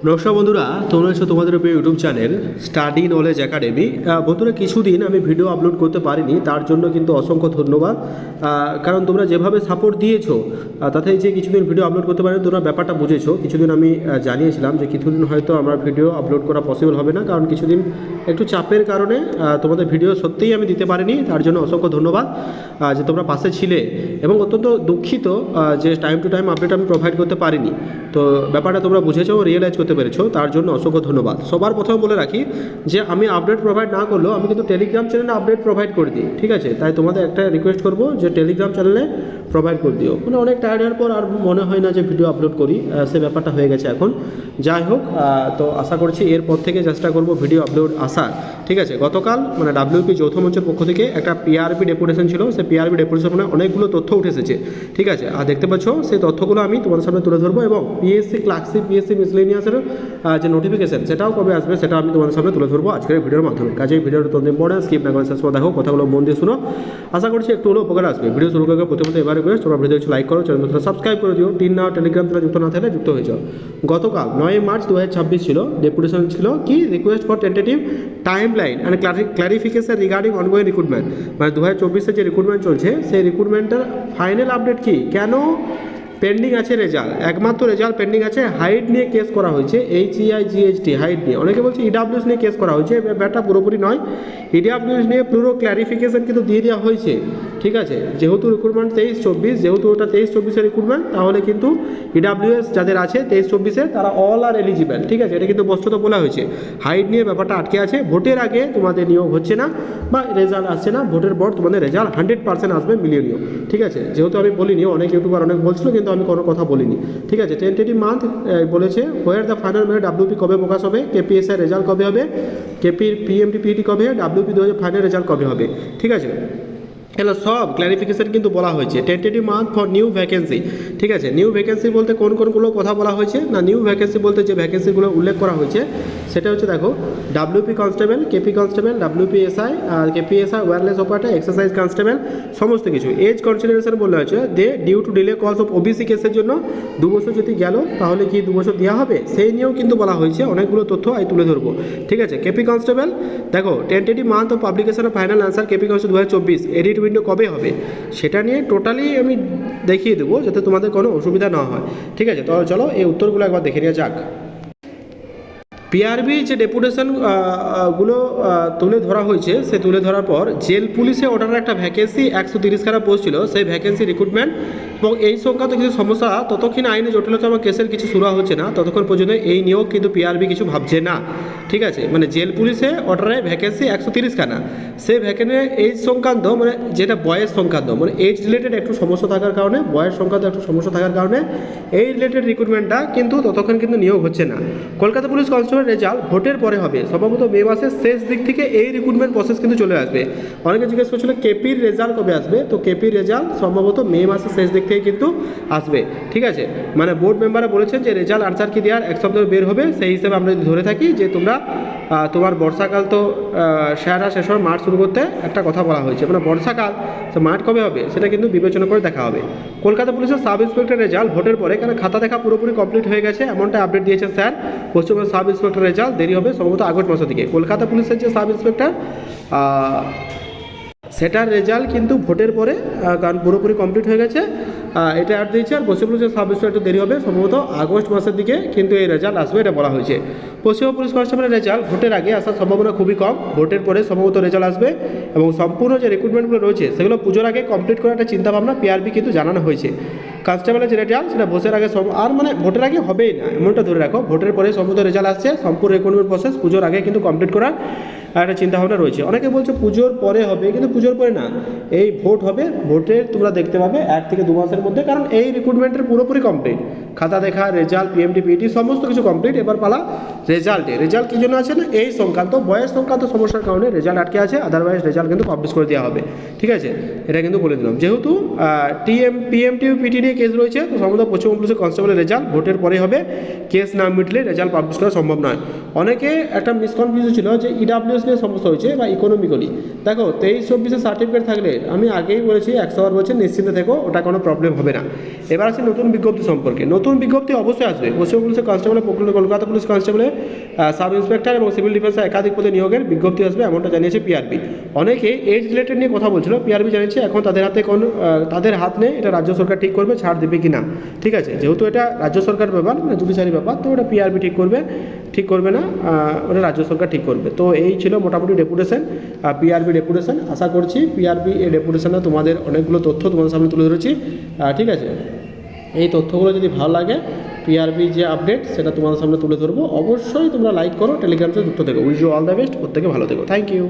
নমস্কার বন্ধুরা, তোমরা এসো তোমাদের YouTube channel study knowledge academy. বন্ধুরা, কিছুদিন আমি ভিডিও আপলোড করতে পারিনি, তার জন্য কিন্তু অসংখ্য ধন্যবাদ। কারণ তোমরা যেভাবে সাপোর্ট দিয়েছো তাতে যে কিছুদিন ভিডিও আপলোড করতে পারিনি, তোমরা ব্যাপারটা বুঝেছো। কিছুদিন আমি জানিয়েছিলাম যে কিছুদিন হয়তো আমার ভিডিও আপলোড করা পসিবল হবে না, কারণ কিছুদিন একটু চাপের কারণে তোমাদের ভিডিও সত্যিই আমি দিতে পারিনি। তার জন্য অসংখ্য ধন্যবাদ যে তোমরা পাশে ছিলে, এবং অত্যন্ত দুঃখিত যে টাইম টু টাইম আপডেট আমি প্রোভাইড করতে পারিনি। তো ব্যাপারটা তোমরা বুঝেছো, রিয়েলাইজ করতে পেরেছো, তার জন্য অসংখ্য ধন্যবাদ। সবার প্রথমে বলে রাখি যে আমি আপডেট প্রোভাইড না করলেও আমি কিন্তু টেলিগ্রাম চ্যানেলে আপডেট প্রোভাইড করে দিই, ঠিক আছে? তাই তোমাদের একটা রিকোয়েস্ট করবো যে টেলিগ্রাম চ্যানেলে প্রোভাইড করে দিও। মানে অনেক টায়ার্ড হওয়ার পর আর মনে হয় না যে ভিডিও আপলোড করি, সে ব্যাপারটা হয়ে গেছে এখন। যাই হোক, তো আশা করছি এরপর থেকে চেষ্টা করবো ভিডিও আপলোড আসার, ঠিক আছে? গতকাল মানে ডাব্লিউপি যৌথ মঞ্চের পক্ষ থেকে একটা পিআরবি ডেপুটেশন ছিল, সেই পিআরবি ডেপুটেশনে অনেকগুলো তথ্য উঠে এসেছে, ঠিক আছে? আর দেখতে পাচ্ছ সেই তথ্যগুলো আমি তোমাদের সামনে তুলে ধরবো, এবং পিএসসি ক্লার্কশিপ, পিএসসি মিসলেনিয়াসের যে নোটিফিকেশন সেটাও কবে আসবে সেটা আমি তোমাদের সামনে তুলে ধরবো আজকের ভিডিওর মাধ্যমে। কাজে ভিডিওটা তোমাদের ইম্পর্টেন্ট, স্কিপ না করে শেষ করে দেখো, কথাগুলো মন দিয়ে শুনো। আশা করছি একটু হলেও উপকার আসবে। ভিডিও শুরু করে প্রথমত এবার রিকোয়েস্ট, তোমরা ভিডিও লাইক করো, চ্যানেলটা সাবস্ক্রাইব করে দিও। টেলিগ্রাম তারা যুক্ত না থাকলে যুক্ত হয়ে যাও। গতকাল 9 মার্চ 2026 ছিল, ডেপুটেশন ছিল কি, request for tentative time line and clarification regarding ongoing recruitment. মানে 2024 যে রিক্রুটমেন্ট চলছে সেই রিক্রুটমেন্টের ফাইনাল আপডেট কি, কেন পেন্ডিং আছে রেজাল্ট, একমাত্র রেজাল্ট পেন্ডিং আছে। হাইট নিয়ে কেস করা হয়েছে, HEIGHT হাইট নিয়ে। অনেকে বলছে ইডাব্লিউএস নিয়ে কেস করা হয়েছে, ব্যাপারটা পুরোপুরি নয়। ইডাব্লিউএস নিয়ে পুরো ক্ল্যারিফিকেশন কিন্তু দিয়ে দেওয়া হয়েছে, ঠিক আছে? যেহেতু রিক্রুটমেন্ট 23-24, যেহেতু ওটা 23-24-এর রিক্রুটমেন্ট, তাহলে কিন্তু ইডাব্লিউএস যাদের আছে 23-24-এর তারা অল আর এলিজিবল, ঠিক আছে? এটা কিন্তু বস্তুত বলা হয়েছে। হাইট নিয়ে ব্যাপারটা আটকে আছে। ভোটের আগে তোমাদের নিয়োগ হচ্ছে না বা রেজাল্ট আসছে না, ভোটের পর তোমাদের রেজাল্ট 100% আসবে, মিলিয়ে নিও, ঠিক আছে? যেহেতু আমি বলিনি, অনেক ইউটিউবার অনেক বলছিল, কিন্তু আমি কোনো কথা বলিনি, ঠিক আছে? টেন্টেটিভ মান্থ বলেছে, where the final merit WP কবে প্রকাশ হবে, কেপিএসআই রেজাল্ট কবে হবে, কেপির পিএমটি পিইটি কবে, ডাব্লিউপি 2000 ফাইনাল রেজাল্ট কবে হবে, ঠিক আছে? এগুলো সব ক্ল্যারিফিকেশন কিন্তু বলা হয়েছে। Tentative month for new vacancy, ঠিক আছে? নিউ ভ্যাকেন্সি বলতে কোনগুলো কথা বলা হয়েছে না, নিউ ভ্যাকেন্সি বলতে যে ভ্যাকেন্সিগুলো উল্লেখ করা হয়েছে সেটা হচ্ছে, দেখো, WP constable, KP constable, WPSI আর KPSI wireless operator, exercise constable, সমস্ত কিছু। এজ কনসিডারেশন বলা হয়েছে they due to delay cause of OBC কেসের জন্য 2 বছর যদি গেল তাহলে কি 2 বছর দেওয়া হবে, সেই নিয়েও কিন্তু বলা হয়েছে। অনেকগুলো তথ্য আমি তুলে ধরবো, ঠিক আছে? কেপি কনস্টেবল, দেখো, tentative month of publication of final answer KP constable 2024, edit window কবে হবে সেটা নিয়ে টোটালি আমি দেখিয়ে দেবো, যাতে তোমাদের কোনো অসুবিধা না হয়, ঠিক আছে? তো চলো এই উত্তরগুলো একবার দেখে নেওয়া যাক। পিআরবি যে ডেপুটেশন গুলো তুলে ধরা হয়েছে, সে তুলে ধরার পর জেল পুলিশে অর্ডারের একটা ভ্যাকেন্সি 130খানা পোস্ট ছিল, সেই ভ্যাকেন্সি রিক্রুটমেন্ট এবং এই সংক্রান্ত কিছু সমস্যা, ততক্ষণ আইনে জটিলতা এবং কেসের কিছু শুরু হচ্ছে না, ততক্ষণ পর্যন্ত এই নিয়োগ কিন্তু পিআরবি কিছু ভাবছে না, ঠিক আছে? মানে জেল পুলিশে অর্ডারে ভ্যাকেন্সি 130খানা, সেই ভ্যাকেন্সি এজ সংক্রান্ত, মানে যেটা বয়স সংক্রান্ত, মানে এজ রিলেটেড একটু সমস্যা থাকার কারণে, বয়স সংক্রান্ত একটু সমস্যা থাকার কারণে এই রিলেটেড রিক্রুটমেন্টটা কিন্তু ততক্ষণ কিন্তু নিয়োগ হচ্ছে না। কলকাতা পুলিশ কনস্টেবল রেজাল্ট ভোটের পরে হবে, সম্ভবত মে মাসের শেষ দিক থেকে এই রিক্রুটমেন্ট প্রসেস কিন্তু চলে আসবে। অনেকে জিজ্ঞেস করছিল কেপির রেজাল্ট কবে আসবে, তো কেপির রেজাল্ট সম্ভবত মে মাসের শেষ দিক থেকে কিন্তু আসবে, ঠিক আছে? মানে বোর্ড মেম্বাররা বলেছেন যে রেজাল্ট আনসার কি দেওয়ার 1 সপ্তাহ বের হবে, সেই হিসেবে আমরা যদি ধরে থাকি যে তোমার বর্ষাকাল তো সেরা শেষ হয়, মার্চ শুরু করতে একটা কথা বলা হয়েছে, মানে বর্ষাকাল তো মার্চ কবে হবে সেটা কিন্তু বিবেচনা করে দেখা হবে। কলকাতা পুলিশের সাব ইন্সপেক্টর রেজাল্ট ভোটের পরে, কারণ খাতা দেখা পুরোপুরি কমপ্লিট হয়ে গেছে এমনটা আপডেট দিয়েছেন sir. Paschimbanga sub inspector result দেরি হবে সম্ভবত আগস্ট মাসের দিকে। কলকাতা পুলিশের যে সাব ইন্সপেক্টর সেটার রেজাল্ট কিন্তু ভোটের পরে, কারণ পুরোপুরি কমপ্লিট হয়ে গেছে, এটা অ্যাড দিয়েছে। আর পশ্চিমবঙ্গ পুলিশের সাব ইন্সপেক্টর দেরি হবে, সম্ভবত আগস্ট মাসের দিকে কিন্তু এই রেজাল্ট আসবে, এটা বলা হয়েছে। পশ্চিমবঙ্গ পুলিশ কনস্টেবলের রেজাল্ট ভোটের আগে আসার সম্ভাবনা খুবই কম, ভোটের পরে সম্ভবত রেজাল্ট আসবে, এবং সম্পূর্ণ যে রিক্রুটমেন্টগুলো রয়েছে সেগুলো পুজোর আগে কমপ্লিট করার একটা চিন্তাভাবনা পিআরবি কিন্তু জানানো হয়েছে। কনস্টেবলের যে রেজাল্ট সেটা ভোটের আগে আর মানে ভোটের আগে হবেই না, এমনটা ধরে রাখো। ভোটের পরে সম্ভবত রেজাল্ট আসছে, সম্পূর্ণ রিক্রুটমেন্ট প্রসেস পুজোর আগে কিন্তু কমপ্লিট করার একটা চিন্তাভাবনা রয়েছে। অনেকে বলছে পুজোর পরে হবে, কিন্তু পুজোর পরে না, এই ভোট হবে, ভোটের তোমরা দেখতে পাবে 1 থেকে 2 মাসের মধ্যে, কারণ এই রিক্রুটমেন্টের পুরোপুরি কমপ্লিট, খাতা দেখা, রেজাল্ট, পিএমটি পিইটি সমস্ত কিছু কমপ্লিট। এবার পালা রেজাল্টে। রেজাল্ট কী জন্য আছে না, এই সংক্রান্ত বয়স সংক্রান্ত সমস্যার কারণে রেজাল্ট আটকে আছে, আদারওয়াইজ রেজাল্ট কিন্তু পাবলিশ করে দেওয়া হবে, ঠিক আছে? এটা কিন্তু বলে দিলাম। যেহেতু পিএমটি পিটি নিয়ে কেস রয়েছে, তো সম্ভবত পশ্চিমবঙ্গ পুলিশের কনস্টেবলের রেজাল্ট ভোটের পরে হবে, কেস না মিটলে রেজাল্ট পাবলিশ করা সম্ভব নয়। অনেকে একটা মিসকনফিউশন ছিল যে ইডাব্লিউএস নিয়ে সমস্যা হয়েছে বা ইকোনমিক্যালি। দেখো 23-24 সার্টিফিকেট থাকলে, আমি আগেই বলেছি 100 বার বলছি, নিশ্চিন্তে থেকো, ওটা কোনো প্রবলেম প্রবলেম হবে না। এবার আসছে নতুন বিজ্ঞপ্তি সম্পর্কে। নতুন বিজ্ঞপ্তি অবশ্যই আসবে। পশ্চিমবঙ্গ পুলিশের কনস্টেবল, কলকাতা পুলিশ কনস্টেবলে সাব ইন্সপেক্টর এবং সিভিল ডিফেন্সে একাধিক পদে নিয়োগের বিজ্ঞপ্তি আসবে, এমনটা জানিয়েছে পিআরবি। অনেকে এজ রিলেটেড নিয়ে কথা বলছিল, পিআরবি জানিয়েছে এখন তাদের হাত নেই, এটা রাজ্য সরকার ঠিক করবে ছাড় দেবে কি না। ঠিক আছে, যেহেতু এটা রাজ্য সরকার ব্যাপার, মানে জুডিশিয়ারি ব্যাপার, তো ওটা পিআরবি ঠিক করবে না, ওটা রাজ্য সরকার ঠিক করবে। তো এই ছিল মোটামুটি ডেপুটেশন, পিআরবি ডেপুটেশন। আশা করছি পিআরবি এই ডেপুটেশনে তোমাদের অনেকগুলো তথ্য তোমাদের সামনে তুলে ধরেছি। ঠিক আছে, এই তথ্যগুলো যদি ভালো লাগে, পিআরবি যে আপডেট সেটা তোমাদের সামনে তুলে ধরবো। অবশ্যই তোমরা লাইক করো, টেলিগ্রামে যুক্ত থেকো। Wish you all the best, প্রত্যেকে ভালো থেকো। Thank you.